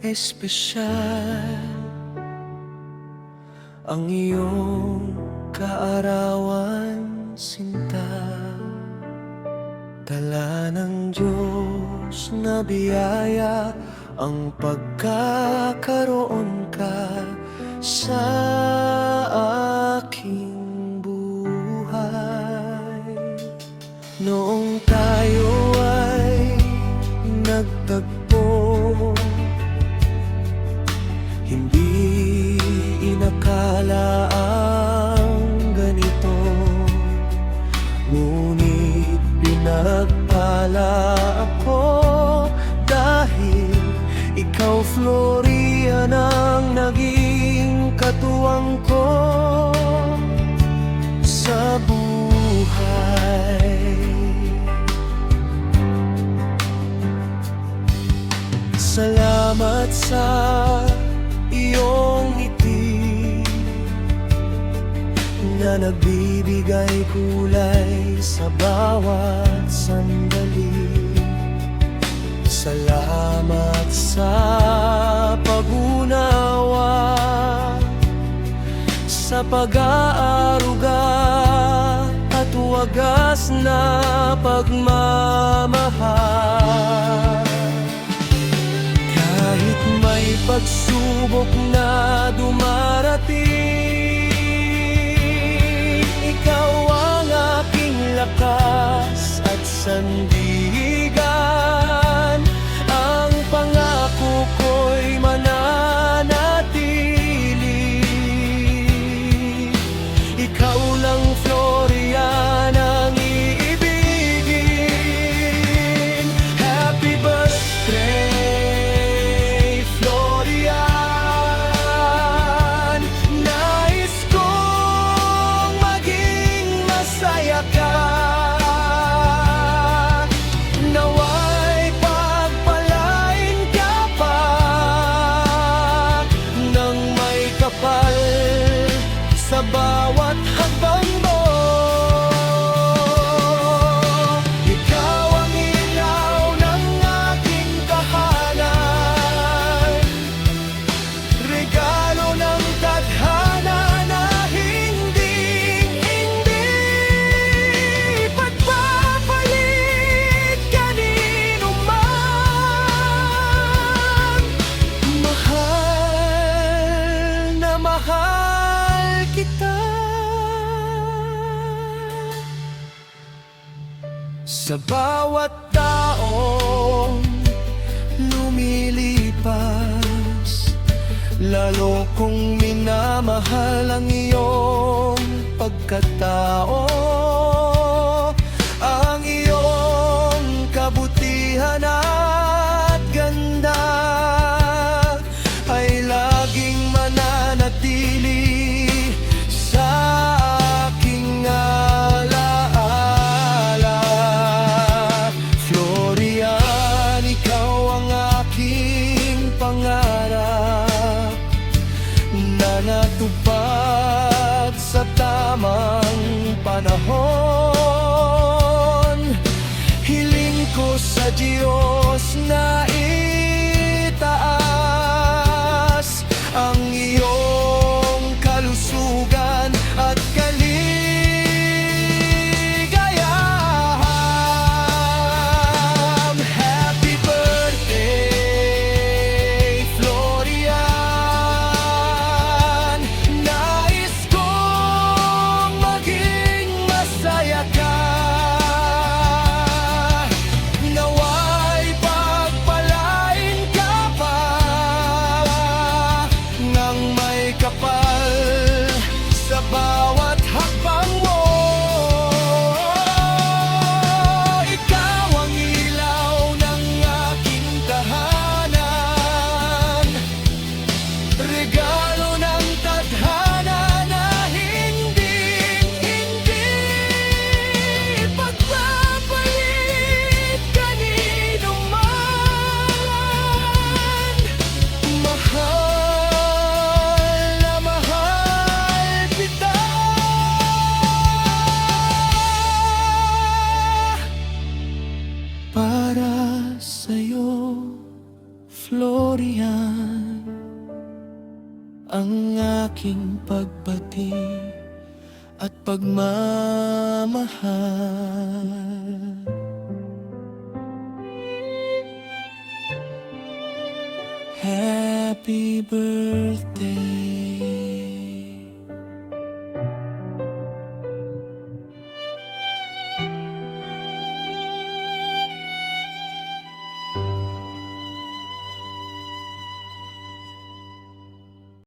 espesyal ang iyong kaarawan, sinta. Dala ng Diyos na biyaya ang pagkakaroon ka sa aking buhay. Noong tayo ay nagtagpo, hindi inakala ang ganito, ngunit pinagpala ako dahil ikaw, Floria, ang naging katuwang ko sa buhay. Salamat sa iyong ngiti na nagbibigay kulay sa bawat sandali. Salamat sa pag-unawa, sa pag-aaruga at wagas na pagmamahal. Kahit may pagsubok na dumarating, ikaw ang aking lakas at sandigan. Ang pangako ko'y mananatili. Ikaw lang, Floria, ang iibigin. Happy birthday, Florian. Nais kong maging masaya ka. Naway pagpalain ka pa ng may kapal sa bawat hakbang mo. Ikaw ang ilaw ng aking tahanan, regalo ng tadhana na hindi pagpapalit kanino man. Mahal na mahal kita. Sa bawat taong lumilipas, lalo kong minamahal ang iyong pagkatao. Ang iyong kabutihan at ganda ay laging mananatili sa aking alaala. Florian, ikaw ang aking pangarap na natupad sa tamang panahon. Hiling ko sa Diyos na itaas ang iyong kalusugan at kaligayahan. Happy birthday, Florian. Nais kong maging masaya ka. Naway pagpalain Florian ang aking pagbati at pagmamahal. Happy birthday